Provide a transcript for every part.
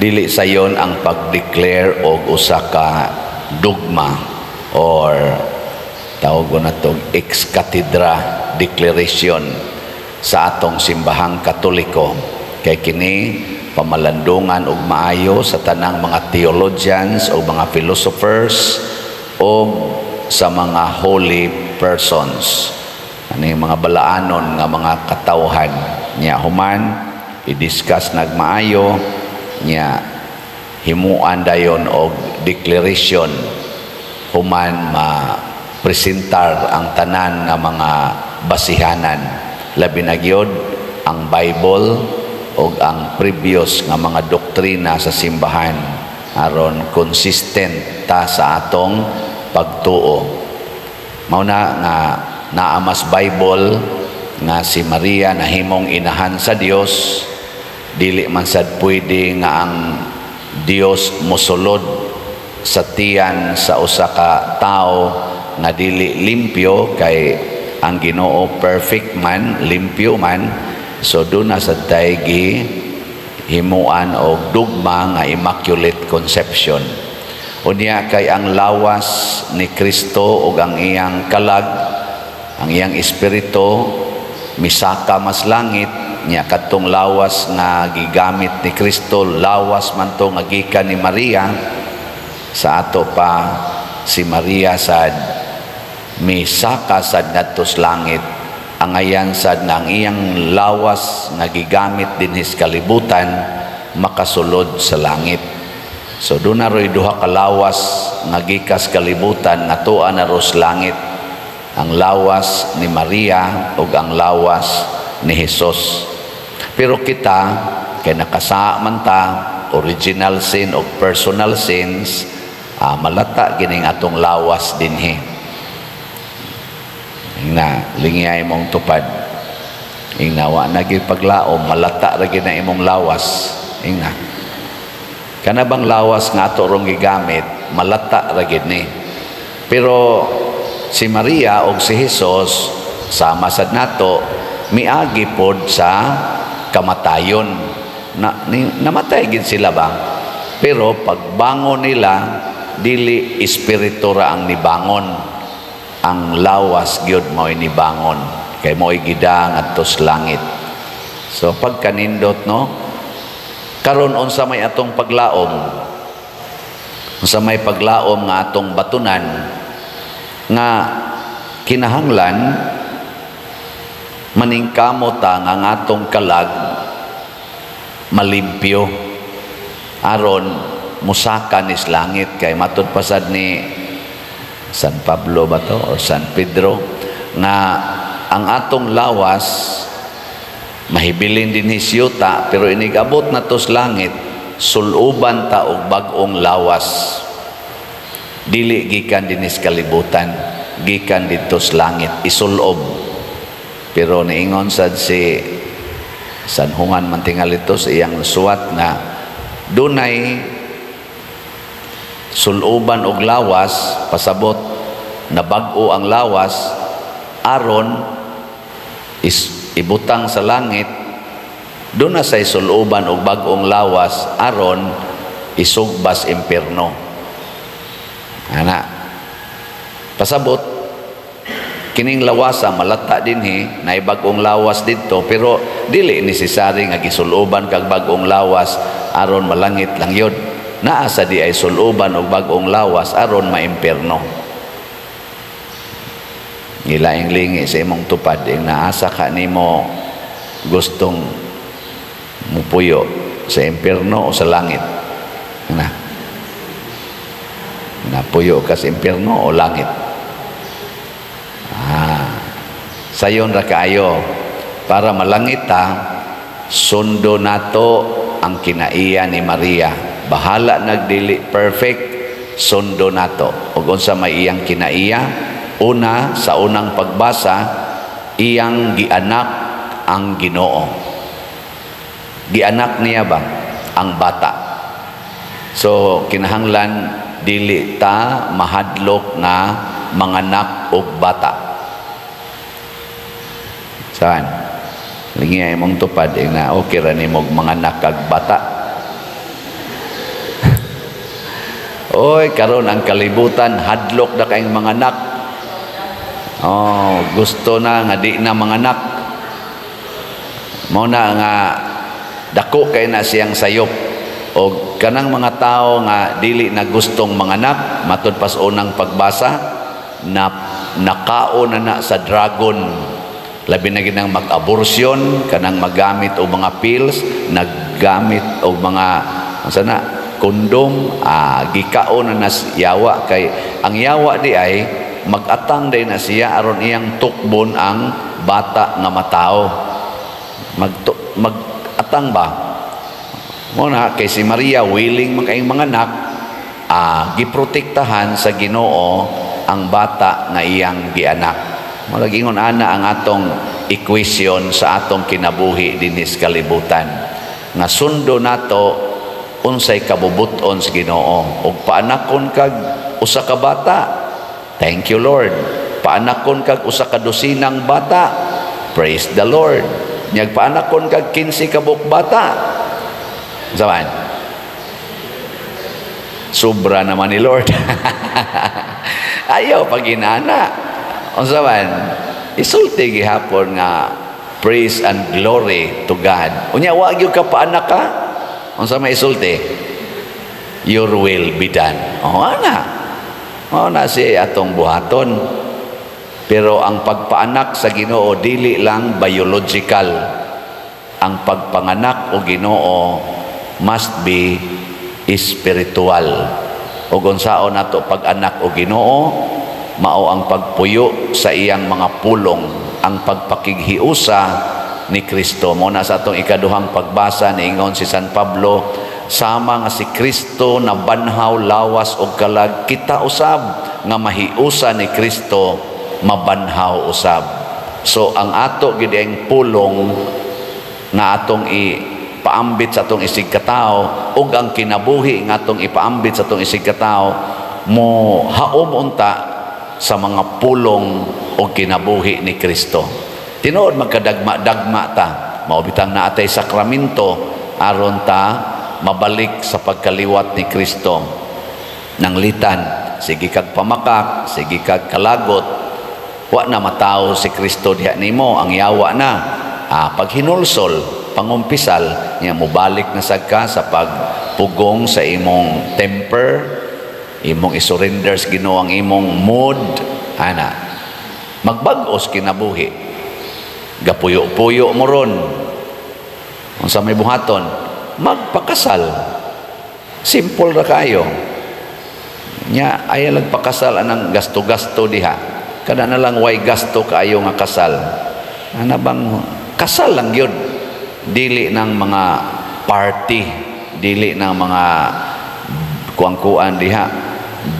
dili sayon ang pag-declare og usa ka dogma or tawag ko na itong ex-cathedra declaration sa atong simbahang Katoliko. Kay kini pamalandungan og maayo sa tanang mga theologians o mga philosophers o sa mga holy persons. Ano yung mga balaanon nga mga katawhan niya human i-discuss nagmaayo niya himuan dayon og declaration human ma-presentar ang tanan nga mga basihanan labi na gyud ang Bible o ang previous nga mga doktrina sa simbahan aron consistent ta sa atong pagtuo. Mao na nga naamas Bible nga si Maria nahimong inahan sa Dios, dili man sad pwede nga ang Dios mosulod sa tiyan sa usa ka tawo nga dili limpyo, kay ang Ginoo perfect man, limpyo man. So doon na sa taygi himuan og dugma nga Immaculate Conception. Unya kay ang lawas ni Kristo ug ang iyang kalag, ang iyang espiritu misaka mas langit nya kadtong lawas nga gigamit ni Kristo, lawas man to nga gikan ni Maria. Sa ato pa si Maria sad misaka sad ngadto sa langit, ang ayan sad nga ang iyang lawas nga gigamit dinhi sa kalibutan makasulod sa langit. So doon na ro'y duha ka lawas nga gikas kalibutan nga tuan na ro sa langit, ang lawas ni Maria ug ang lawas ni Jesus. Pero kita kay nakasa man ta original sin o personal sins, malata gining atong lawas dinhi na lingay mong tupad ingnawa na gyud paglaom malata ra gyud na imong lawas ingna kana bang lawas nga ato rong gigamit malata ra gyud ni. Pero si Maria o si Jesus sama sad nato miagi pod sa kamatayon namatay gid sila ba, pero pagbangon nila dili espiritu ra ang nibangon, ang lawas gyud mao inibangon kay mo'y gidang adto sa langit. So pagkanindot no karon unsa may atong paglaom, unsa may paglaom nga atong batunan nga kinahanglan maningkamot ta nga ang atong kalag malimpyo aron musaka nis langit. Kay matud pasad ni San Pablo ba to or San Pedro nga ang atong lawas mahibilin din hisyuta, pero inigabot na to sa langit suluban ta og bag-ong lawas, dili gikan din sa kalibutan, gikan dito sa langit isulob. Pero niingon sad si San Juan Mantingalito sa iyang suwat nga dunay suluban og lawas pasabot na bag-o ang lawas aron ibutang sa langit, doon na sa suluban og bag-ong lawas aron isugbas impierno. Ana pasabot kining lawasa malata dinhi na bag-ong lawas didto, pero dili necessary nga gisuluban kag bag-ong lawas aron malangit lang yun. Naa sa di ay suluban og bag-ong lawas aron maimpierno. Ilaing lingi sa imong tupad ing naasa ka nimo gustong mupuyo sa impierno o sa langit. Napuyo ka sa impierno o langit. Sayon ra kaayo para malangit ta, sundo nato ang kinaiya ni Maria. Bahala nagdili perfect, sundo nato. Ug unsa may iyang kinaiya, una sa unang pagbasa, iyang gianak ang Ginoo. Gianak niya ba ang bata? So kinahanglan dili ta mahadlok na manganak og bata. Saan? Lingi ay mong tupad na okay ra nimo manganak kag bata. Oy, karon ang kalibutan hadlok na kayong mga anak. Oh, gusto na nga di na mga anak. Mao na nga dako kay na siyang sayop. O kanang mga tao nga dili na gustong mga anak, matud pas unang pagbasa, na nakaon na sa dragon. Labi na ginang mag-abortion, kanang maggamit o mga pills, naggamit o mga sana kondom, gikaon na yawa kay ang yawa di ay mag-atang day na siya aron iyang tukbon ang bata nga matao. Mag-atang ba? Muna kay si Maria willing magkaing mga anak, giprotektahan sa Ginoo ang bata nga iyang gianak. Malagingon ana ang atong equation sa atong kinabuhi dinis kalibutan. Nga sundo nato unsay kabubuton sa Ginoo. Og paanakon kag usa ka bata, thank you Lord. Paanakon kag usa ka dosinang bata, praise the Lord. Nyag paanakon kag 15 ka buok bata, saman sobra naman ni Lord. Ayaw pag inana. Unsa man isulti gihapon nga praise and glory to God. Unya wa gyud ka paanak ka. Unsa may isulti? Your will be done. Ana si atong buhaton. Pero ang pagpaanak sa Ginoo dili lang biological. Ang pagpanganak o Ginoo must be spiritual. O unsaon nato pag-anak o Ginoo, mao ang pagpuyo sa iyang mga pulong, ang pagpakighiusa ni Kristo. Muna sa atong ikaduhang pagbasa niingon si San Pablo, sama nga si Kristo na banhaw, lawas o kalag, kita usab nga mahiusa ni Kristo mabanhaw usab. So ang ato gid ang pulong nga atong ipaambit sa atong isig katao ug ang kinabuhi nga atong ipaambit sa atong isig katao mo haom unta sa mga pulong o kinabuhi ni Kristo. Tinuod magkadagma-dagma ta, maubitang naatay sakramento aron ta mabalik sa pagkaliwat ni Kristo. Nanglitan, sige kag pamakak, sige kag kalagot, wa na matao si Kristo diha nimo, ang yawa na. Pag hinulsol, pangumpisal, niya mubalik na sagka sa pagpugong sa imong temper, imong isurrender sa Ginoo ang imong mood, ana magbag-os kinabuhi, gapuyo-puyo mo ron. Unsa may buhaton, magpakasal, simple ra kayo nya, ay lang pakasal anang gasto-gasto diha, kada na lang way gasto kaayo nga kasal. Ana bang kasal lang yun, dili ng mga party, dili ng mga kuang-kuan diha,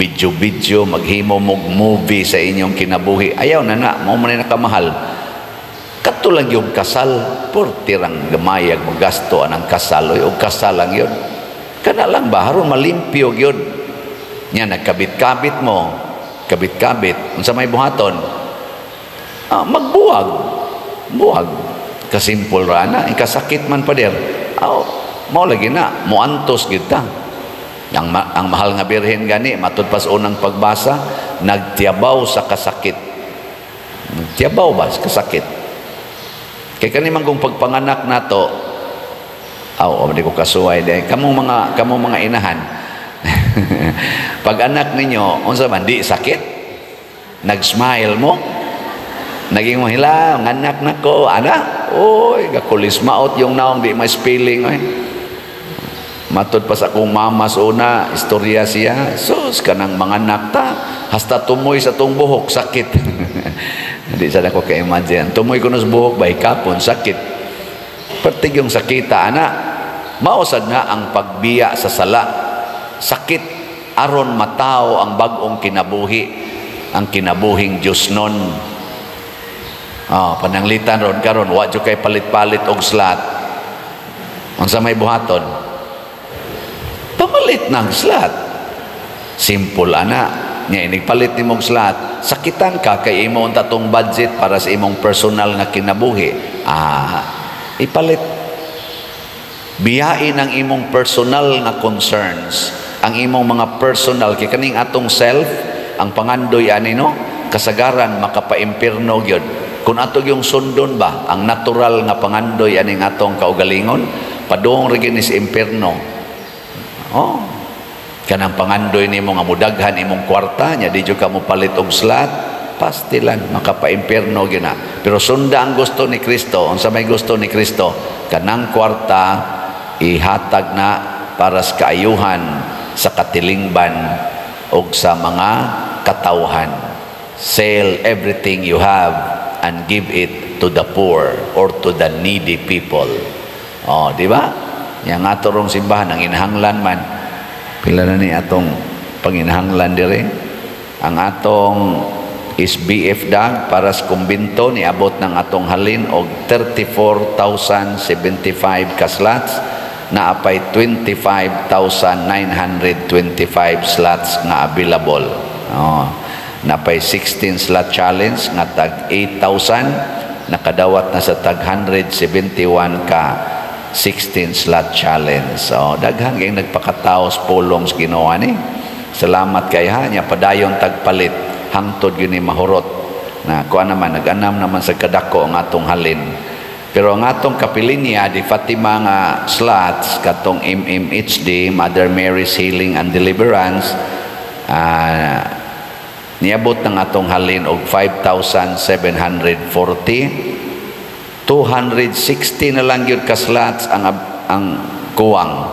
video maghimo mog movie sa inyong kinabuhi. Ayaw na mao man nakamahal. Kadto lang yung kasal, portirang gamayag magasto anang kasal o kasal lang yun. Kana lang ba haron malimpyo gyud. Nya nagkabit-kabit mo, kabit-kabit unsa may buhaton? Magbuwag. Buwag. Kasimpol ra na, ikasakit man pa der. Mao lagi na, muantos gyud ta. Ang mahal nga birhen gani matud pas unang pagbasa, nagtiyabaw sa kasakit. Nagtiyabaw ba sa kasakit? Kay kani man kung pagpanganak nato, di ko kasuway day. Kamong mga inahan. Pag anak ninyo, unsa man di sakit? Nag-smile mo? Naging mo hila, anak nako, ana? Oy, gakulis maot yung naong di may spelling oy. Matod pa sa akong mama sa una, istorya siya, sus, kanang mga anak ta, hasta tumoy sa tong buhok, sakit. Hindi sana ko ka-imagine. Tumoy ko sa buhok, bay kapon, sakit. Pertig yung sakita, anak. Mausad nga ang pagbiya sa sala. Sakit, aron matao ang bagong kinabuhi, ang kinabuhing Diyos nun. Pananglitan ron karon, wadyo kay palit-palit og slat. Ang sa may buhaton, pamalit ng slat. Simple ana. Nya inigpalit ni mong slat, sakitan ka kay imo unta tong budget para sa imong personal nga kinabuhi. Ipalit. Biyain ang imong personal nga concerns, ang imong mga personal kay kaning atong self ang pangandoy ani no kasagaran makapaimpierno gyud kun ato yung sundon ba ang natural nga pangandoy aning atong kaugalingon padung ra gyud sa impierno. Oh, kanang pangandoy nimo nga mudaghan imong kwarta nya di jud ka mo palit og slot pastilan makapaimpierno gyud na. Pero sunda ang gusto ni Kristo. Unsa may gusto ni Kristo? Kanang kwarta ihatag na para sa kaayuhan sa katilingban o sa mga katawhan. Sell everything you have and give it to the poor or to the needy people. Oh, di ba? Yang atorong simbahan ang inahanglan man. Pila na ni atong panginahanglan dire. Ang atong SBF dag para sa kumbinto niabot ng atong halin og 34,075 ka slots na apay 25,925 slots nga available. Oh, napay 16 slot challenge nga tag 8,000 nakadawat na sa tag 171 ka 16 slot challenge. So daghan kay nagpakataos pulong sa Ginoo ni. Salamat kay ha nya padayon tagpalit hangtod yun ni mahurot na kuha naman nag-anam naman sa kadako ang atong halin. Pero ang atong kapilinya di Fatima nga slots katong MMHD Mother Mary's Healing and Deliverance niabot ng atong halin og 5,740. 260 na lang yun ka slots ang kuwang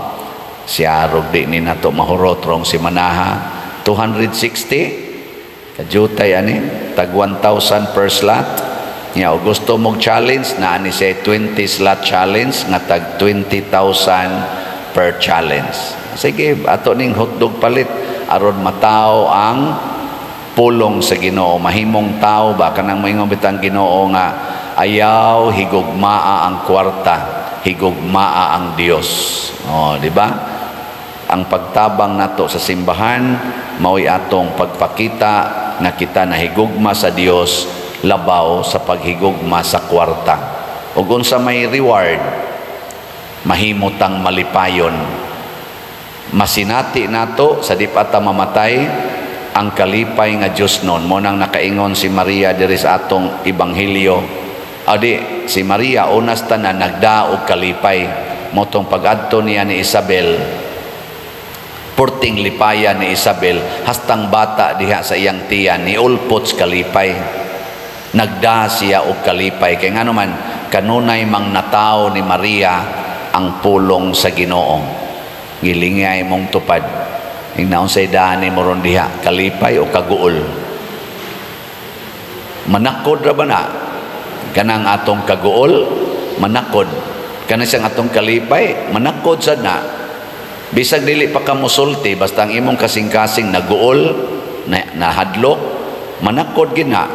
siya rog di ni nato mahurot rong si Manaha 260 kajutay ani tag 1,000 per slot nya gusto mong challenge na ani say 20 slot challenge nga tag 20,000 per challenge. Sige ato ning hotdog palit aron mataw ang pulong sa Ginoo mahimong tao ba kanang moingon bitang Ginoo nga ayaw higugmaa ang kwarta higugmaa ang Dios. Oh di ba ang pagtabang nato sa simbahan mao'y atong pagpakita na kita nahigugma sa Dios labaw sa paghigugma sa kwarta. Ug unsa may reward mahimutang malipayon masinati nato sa di pa ta mamatay ang kalipay nga Dios non mo nang nakaingon si Maria diri sa atong ebanghelyo. Adi si Maria unas tanan nagdaog kalipay motong pag-adto niya ni Isabel porting lipaya ni Isabel hastang bata diha sa iyang tiyan ni ulpot kalipay nagda siya og kalipay kay ngano man kanunay mang nataw ni Maria ang pulong sa Ginoo gilingay mong tupad ingnaon say daan ni moron diha kalipay o kaguol manakod ra ba na kanang atong kaguol manakod kanang siyang atong kalipay manakod sad na. Bisag dili pa ka musulti basta ang imong kasing-kasing naguol na hadlok manakod gid na.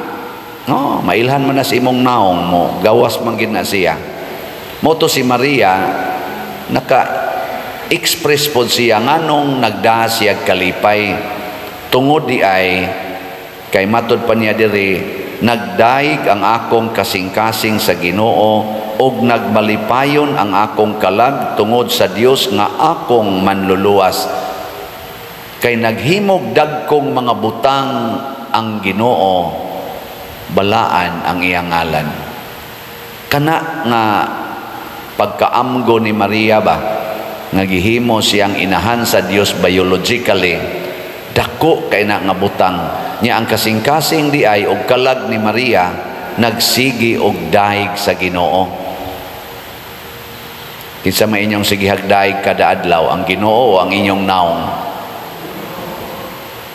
No, mailhan man na si imong naong mo gawas man gid na siya. Moto si Maria naka-express pod siya nganong nagdaa siya kalipay tungod di ay kay matod pa niya diri nagdaig ang akong kasing-kasing sa Ginoo og nagmalipayon ang akong kalag tungod sa Dios nga akong manluluwas kay naghimog dagkong mga butang ang Ginoo balaan ang iyang ngalan. Kana nga pagkaamgo ni Maria ba nga gihimo siyang inahan sa Dios biologically dako kay na nga butang niya ang kasing-kasing di ay og kalag ni Maria nagsigi og daig sa Ginoo. Kinsa may inyong sigihagdaig kada adlaw ang Ginoo o ang inyong naong?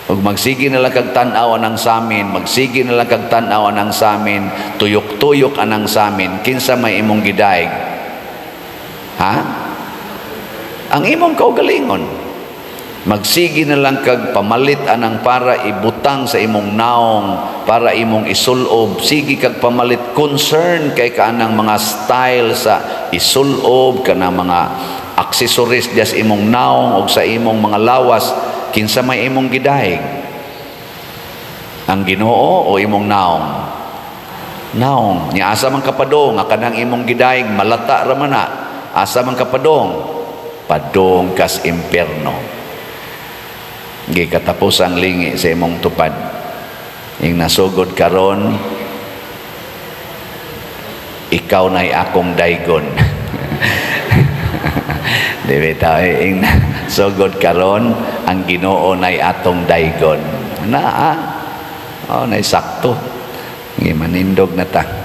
Ug magsigi na lang kag tan-aw anang samin, magsigi na lang kag tan-aw anang samin, tuyok-tuyok anang samin, kinsa may imong gidaig? Ha? Ang imong kaugalingon. Magsigi na lang kag pamalit anang para ibutang sa imong naong, para imong isulob. Sige kag pamalit concern kay kaanang mga style sa isulob, kanang mga accessories diya sa imong naong o sa imong mga lawas. Kinsa may imong gidaig? Ang Ginoo o imong naong? Naong. Nya asa man kapadong nga kanang imong gidaig malata ra man na. Asa man kapadong? Padong kas impierno. Gikatapos ang lingi sa imong tupad. Ing nasugod karon, ikaw na'y akong daygon. Di ba ing nasugod karon, ang Ginoo na'y atong daygon. Na'y sakto. Manindog na ta.